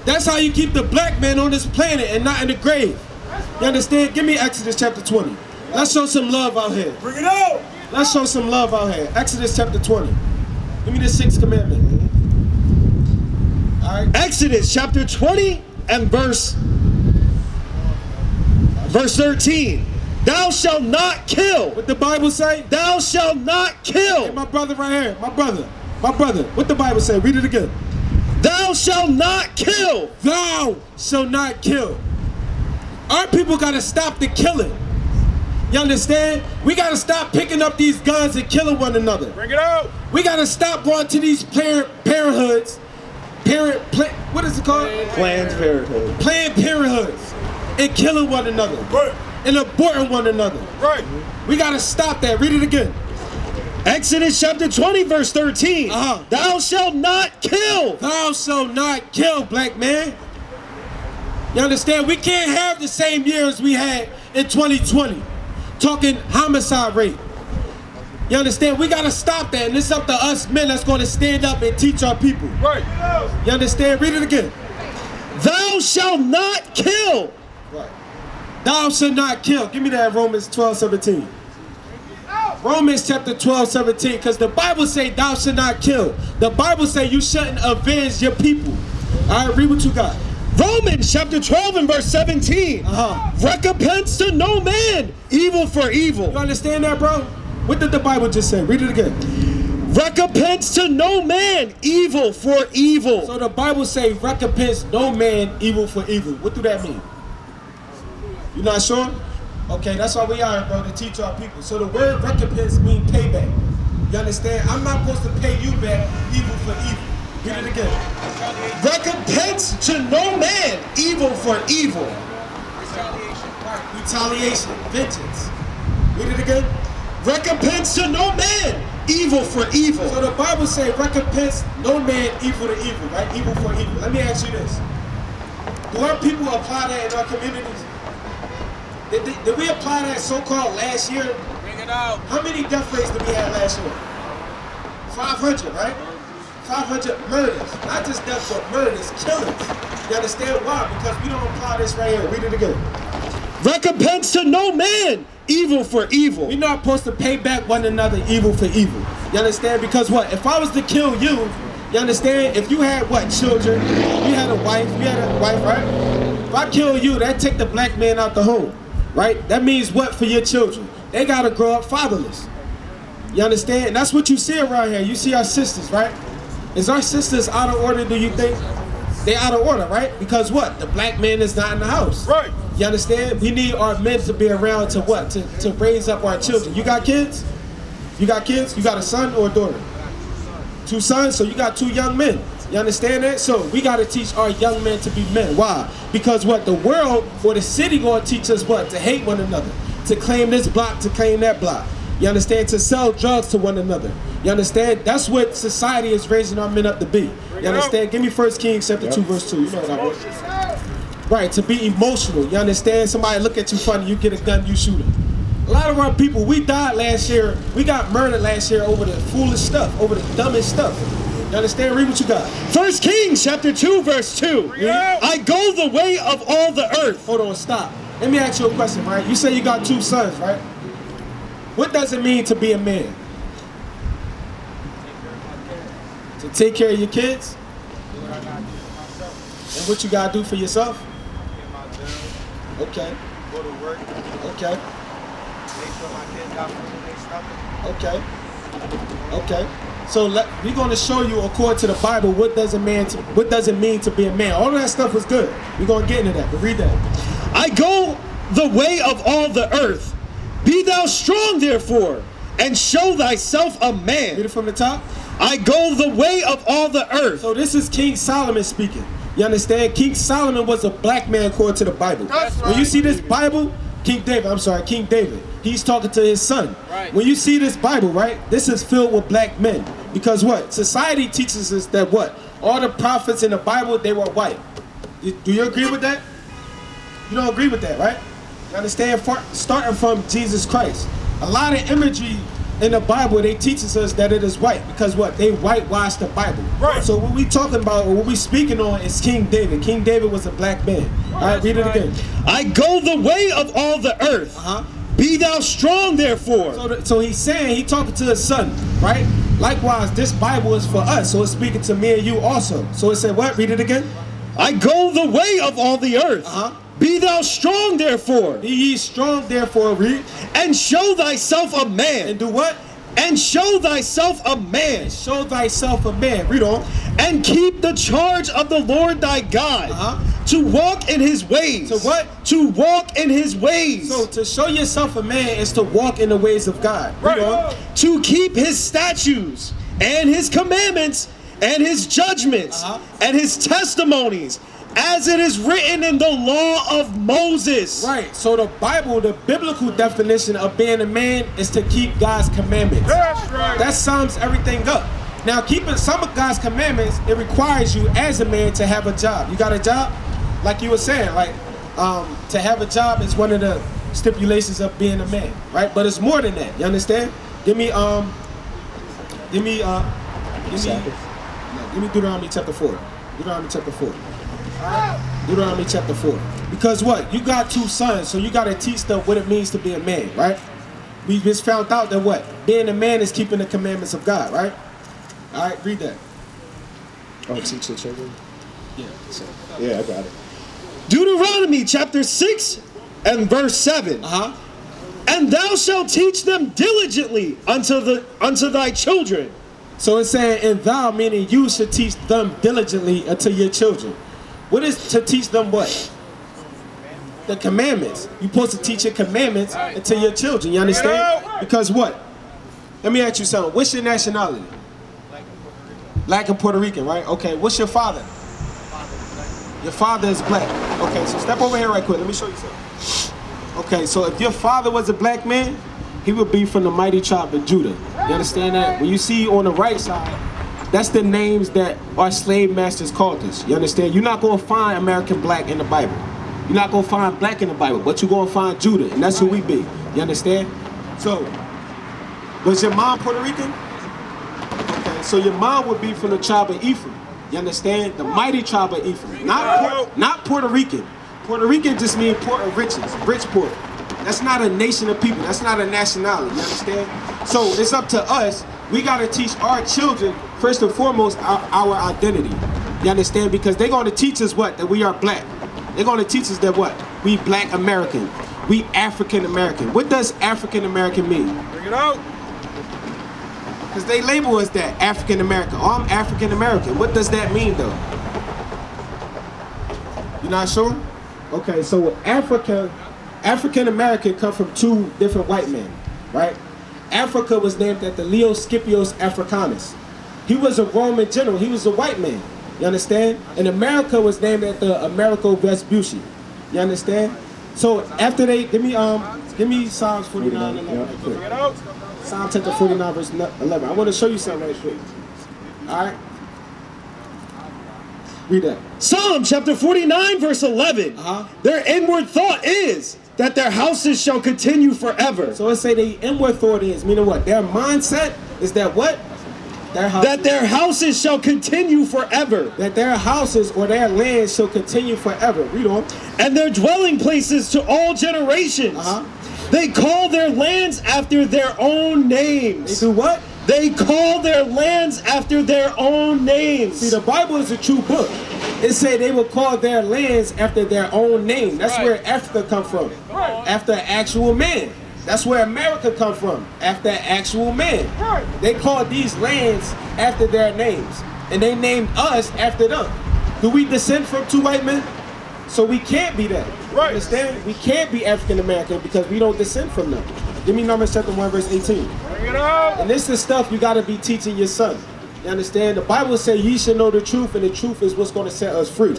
That's how you keep the black man on this planet and not in the grave. You understand? Give me Exodus chapter 20. Let's show some love out here. Bring it out. Let's show some love out here. Exodus chapter 20. Give me the 6th commandment. All right. Exodus chapter 20 and verse 13. Thou shalt not kill. What the Bible say? Thou shalt not kill. Hey, my brother right here. My brother. What the Bible say? Read it again. Thou shalt not kill. Thou shalt not kill. Our people got to stop the killing. You understand? We got to stop picking up these guns and killing one another. Bring it out. We got to stop going to these parenthoods. What is it called? Planned Parenthood. Planned parenthoods. And killing one another. Right. And aborting one another. Right. We got to stop that. Read it again. Exodus chapter 20 verse 13. Thou shalt not kill. Thou shalt not kill, black man. You understand? We can't have the same years we had in 2020. Talking homicide rate. You understand? We got to stop that. And it's up to us men that's going to stand up and teach our people. Right. You understand? Read it again. Thou shalt not kill. Right. Thou shalt not kill. Give me that Romans 12:17. Romans chapter 12:17. Because the Bible say thou shalt not kill. The Bible say you shouldn't avenge your people. All right, read what you got. Romans chapter 12 and verse 17. Recompense to no man evil for evil. You understand that, bro? What did the Bible just say? Read it again. Recompense to no man evil for evil. So the Bible say recompense no man evil for evil. What do that mean? You not sure? Okay, that's why we are, bro, to teach our people. So the word recompense means payback. You understand? I'm not supposed to pay you back evil for evil. Read it again. Recompense to no man evil for evil. Retaliation. Right. Retaliation. Vengeance. Read it again. Recompense to no man evil for evil. So the Bible says recompense no man evil to evil, right? Evil for evil. Let me ask you this. Do our people apply that in our communities? Did we apply that so-called last year? Bring it out. How many death rates did we have last year? 500, right? 500 murders. Not just deaths, but murders, killings. You understand why? Because we don't apply this right here. Read it again. Recompense to no man evil for evil. We're not supposed to pay back one another evil for evil. You understand? Because what? If I was to kill you, you understand? If you had what? Children, you had a wife, right? If I kill you, that take the black man out the home, right? That means what for your children? They gotta grow up fatherless. You understand? And that's what you see around here. You see our sisters, right? Is our sisters out of order, do you think? They out of order, right? Because what? The black man is not in the house. Right. You understand? We need our men to be around to what? To raise up our children. You got kids? You got kids? You got a son or a daughter? 2 sons, so you got 2 young men. You understand that? So we got to teach our young men to be men. Why? Because what? The world or the city going to teach us what? To hate one another. To claim this block, to claim that block. You understand? To sell drugs to one another. You understand? That's what society is raising our men up to be. You understand? Give me 1 Kings chapter 2 verse 2. You know what I mean? Right, to be emotional. You understand? Somebody look at you funny, you get a gun, you shoot them. A lot of our people, we died last year. We got murdered last year over the foolish stuff, over the dumbest stuff. You understand? Read what you got. 1 Kings chapter 2 verse 2. I go the way of all the earth. Hold on, stop. Let me ask you a question, right? You say you got 2 sons, right? What does it mean to be a man? To take care of your kids? And what you gotta do for yourself? Okay. Go to work. Okay. Make sure my kids got food in their stomach. Okay. So we're gonna show you according to the Bible what does it mean to be a man. All of that stuff was good. We're gonna get into that, but read that. I go the way of all the earth. Be thou strong therefore, and show thyself a man. Read it from the top. I go the way of all the earth. So this is King Solomon speaking. You understand? King Solomon was a black man according to the Bible. That's right. When you see this Bible, King David, he's talking to his son. Right. When you see this Bible, right, this is filled with black men. Because what? Society teaches us that what? All the prophets in the Bible, they were white. Do you agree with that? You don't agree with that, right? You understand? Starting from Jesus Christ. A lot of imagery in the Bible, they teaches us that it is white because what? They whitewashed the Bible. Right. So what we talking about, or what we speaking on, is King David. King David was a black man. All right, read it again. I go the way of all the earth. Be thou strong, therefore. So he's saying, he talking to his son, right? Likewise, this Bible is for us, so it's speaking to me and you also. So it said what? Read it again. I go the way of all the earth. Be thou strong, therefore. Be ye strong, therefore, read. And show thyself a man. And do what? And show thyself a man. Show thyself a man. Read on. And keep the charge of the Lord thy God. To walk in his ways. To what? To walk in his ways. So to show yourself a man is to walk in the ways of God. Read on. To keep his statutes and his commandments and his judgments and his testimonies, as it is written in the law of Moses. Right. So the Bible, the biblical definition of being a man is to keep God's commandments. That's right. That sums everything up. Now, keeping some of God's commandments, it requires you as a man to have a job. You got a job? Like you were saying, like to have a job is one of the stipulations of being a man, right? But it's more than that. You understand? Give me Deuteronomy chapter 4. Deuteronomy chapter 4. Deuteronomy chapter 4. Because what? You got two sons, so you got to teach them what it means to be a man, right? We just found out that what? Being a man is keeping the commandments of God, right? All right, read that. Oh, teach the children? Yeah. Yeah, I got it. Deuteronomy chapter 6 and verse 7. And thou shalt teach them diligently unto thy children. So it's saying, and thou, meaning you should teach them diligently unto your children. What is to teach them what? The commandments. You're supposed to teach your commandments unto your children. You understand? Because what? Let me ask you something. What's your nationality? Black and Puerto Rican, right? Okay, what's your father? Your father is black. Okay, so step over here right quick. Let me show you something. Okay, so if your father was a black man, he would be from the mighty tribe of Judah. You understand that? When you see on the right side, that's the names that our slave masters called us. You understand? You're not going to find American black in the Bible. You're not going to find black in the Bible, but you're going to find Judah, and that's who we be. You understand? So, was your mom Puerto Rican? Okay, so your mom would be from the tribe of Ephraim. You understand? The mighty tribe of Ephraim. Not Puerto Rican. Puerto Rican just means port of riches, Bridgeport. That's not a nation of people. That's not a nationality. You understand? So it's up to us. We got to teach our children, first and foremost, our identity. You understand? Because they're going to teach us what? That we are black. They're going to teach us that what? We black American. We African American. What does African American mean? Bring it out. Because they label us that, African American. Oh, I'm African American. What does that mean though? You're not sure? Okay, so African American come from two different white men, right? Africa was named after Leo Scipios Africanus. He was a Roman general. He was a white man. You understand? And America was named after Amerigo Vespucci. You understand? So after they give me Psalms 49 and 11 Bring it out. Psalm chapter 49 verse 11. I want to show you something right quick. All right? Read that. Psalm chapter 49 verse 11. Their inward thought is that their houses shall continue forever. So let's say the inward thought is, meaning what? Their mindset is that what? That their houses shall continue forever. That their houses or their land shall continue forever. Read on. And their dwelling places to all generations. They call their lands after their own names. They do what? They call their lands after their own names. See, the Bible is a true book. It said they will call their lands after their own name. That's where Africa come from. After an actual man. That's where America come from. After an actual man. They called these lands after their names. And they named us after them. Do we descend from two white men? So we can't be that. Right. Understand? We can't be African American because we don't descend from them. Give me Numbers chapter 1 verse 18. Bring it out. And this is stuff you got to be teaching your son. You understand? The Bible says ye should know the truth, and the truth is what's going to set us free.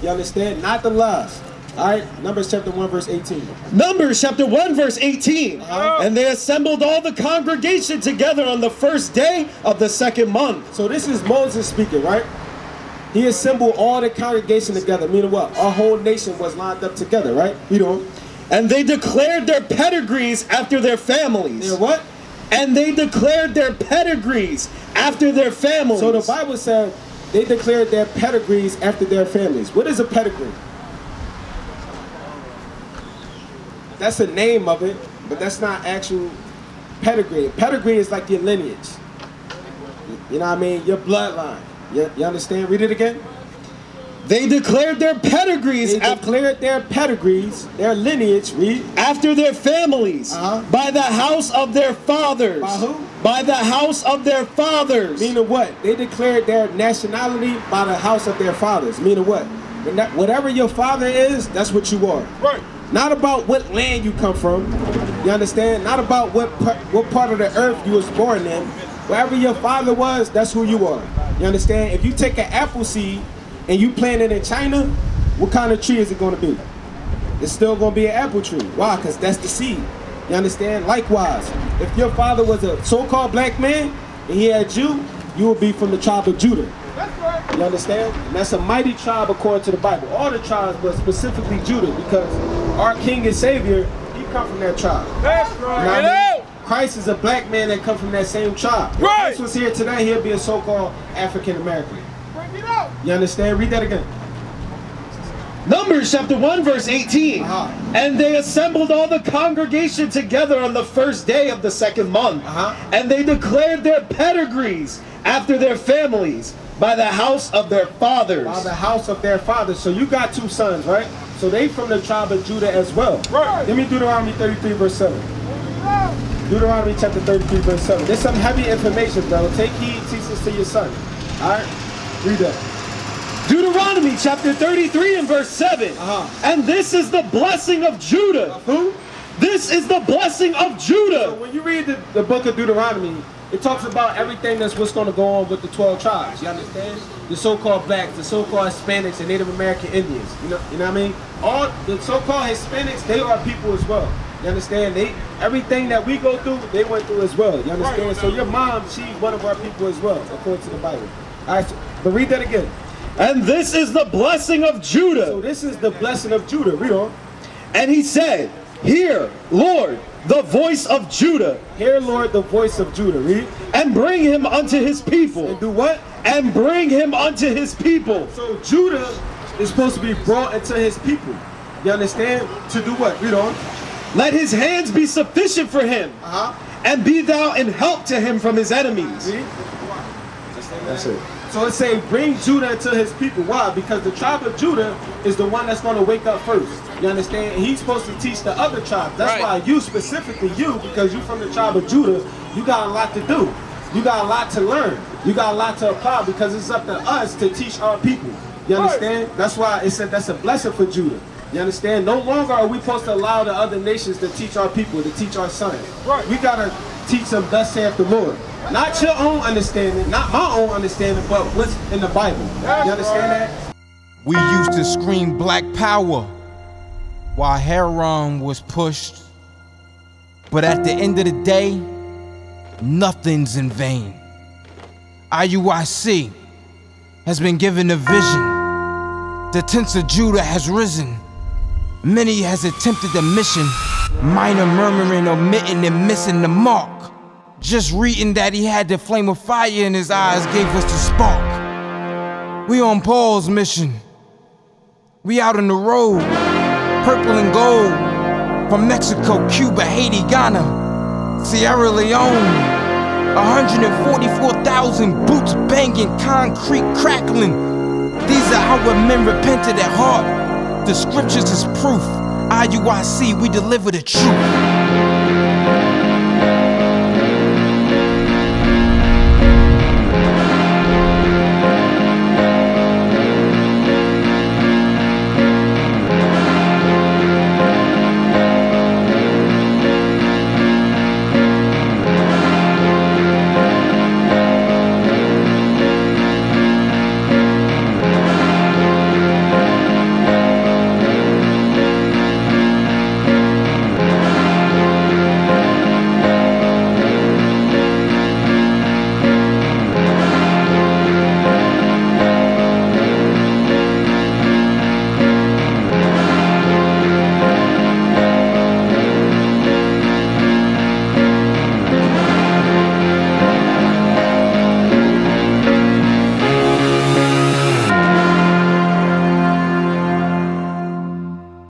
You understand? Not the lies. All right? Numbers chapter 1 verse 18. Numbers chapter 1 verse 18. And they assembled all the congregation together on the first day of the second month. So this is Moses speaking, right? He assembled all the congregation together, meaning what? Our whole nation was lined up together, right? You know. And they declared their pedigrees after their families. Their what? And they declared their pedigrees after their families. So the Bible said they declared their pedigrees after their families. What is a pedigree? That's the name of it, but that's not actual pedigree. Pedigree is like your lineage. You know what I mean? Your bloodline. You understand? Read it again. They declared their pedigrees. They declared their pedigrees, their lineage, read. After their families, by the house of their fathers. By who? By the house of their fathers. Meaning what? They declared their nationality by the house of their fathers. Meaning what? Whatever your father is, that's what you are. Right. Not about what land you come from. You understand? Not about what part of the earth you was born in. Wherever your father was, that's who you are. You understand? If you take an apple seed and you plant it in China, what kind of tree is it going to be? It's still going to be an apple tree. Why? Because that's the seed. You understand? Likewise, if your father was a so-called black man and he had you, you would be from the tribe of Judah. That's right. You understand? And that's a mighty tribe according to the Bible. All the tribes, but specifically Judah, because our King and Savior, he come from that tribe. That's right. You know what I mean? Christ is a black man that come from that same tribe. If Right. Christ was here today, he'll be a so-called African American. Bring it out. You understand? Read that again. Numbers chapter 1 verse 18. And they assembled all the congregation together on the first day of the second month. And they declared their pedigrees after their families by the house of their fathers. By the house of their fathers. So you got two sons, right? So they from the tribe of Judah as well. Right. Give me Deuteronomy 33 verse 7. Deuteronomy chapter 33 verse 7. There's some heavy information, brother. Take heed, teach this to your son. Alright? Read that. Deuteronomy chapter 33 and verse 7. And this is the blessing of Judah. Of who? This is the blessing of Judah. So when you read the book of Deuteronomy, it talks about everything that's what's going to go on with the 12 tribes. You understand? The so-called blacks, the so-called Hispanics, and Native American Indians. You know what I mean? All the so-called Hispanics, they are people as well. You understand? Everything that we go through, they went through as well. You understand? So your mom, she's one of our people as well, according to the Bible. All right, but read that again. And this is the blessing of Judah. So this is the blessing of Judah. Read on. And he said, Hear, Lord, the voice of Judah. Hear, Lord, the voice of Judah. Read. And bring him unto his people. And do what? And bring him unto his people. So Judah is supposed to be brought into his people. You understand? To do what? Read on. Let his hands be sufficient for him. And be thou in help to him from his enemies. See? That's it. So it's saying bring Judah into his people. Why? Because the tribe of Judah is the one that's going to wake up first. You understand? And he's supposed to teach the other tribes. That's why you, specifically you, because you're from the tribe of Judah, you got a lot to do. You got a lot to learn. You got a lot to apply, because it's up to us to teach our people. You understand? That's why it said that's a blessing for Judah. You understand? No longer are we supposed to allow the other nations to teach our people, to teach our sons. We got to teach them, thus saith the Lord. Not your own understanding, not my own understanding, but what's in the Bible. You understand that? We used to scream black power while heroin was pushed. But at the end of the day, nothing's in vain. IUIC has been given a vision. The tents of Judah has risen. Many has attempted the mission, minor murmuring, omitting, and missing the mark. Just reading that he had the flame of fire in his eyes gave us the spark. We on Paul's mission. We out on the road, purple and gold, from Mexico, Cuba, Haiti, Ghana, Sierra Leone. 144,000 boots banging, concrete crackling. These are our men repented at heart. The scriptures is proof. IUIC, we deliver the truth.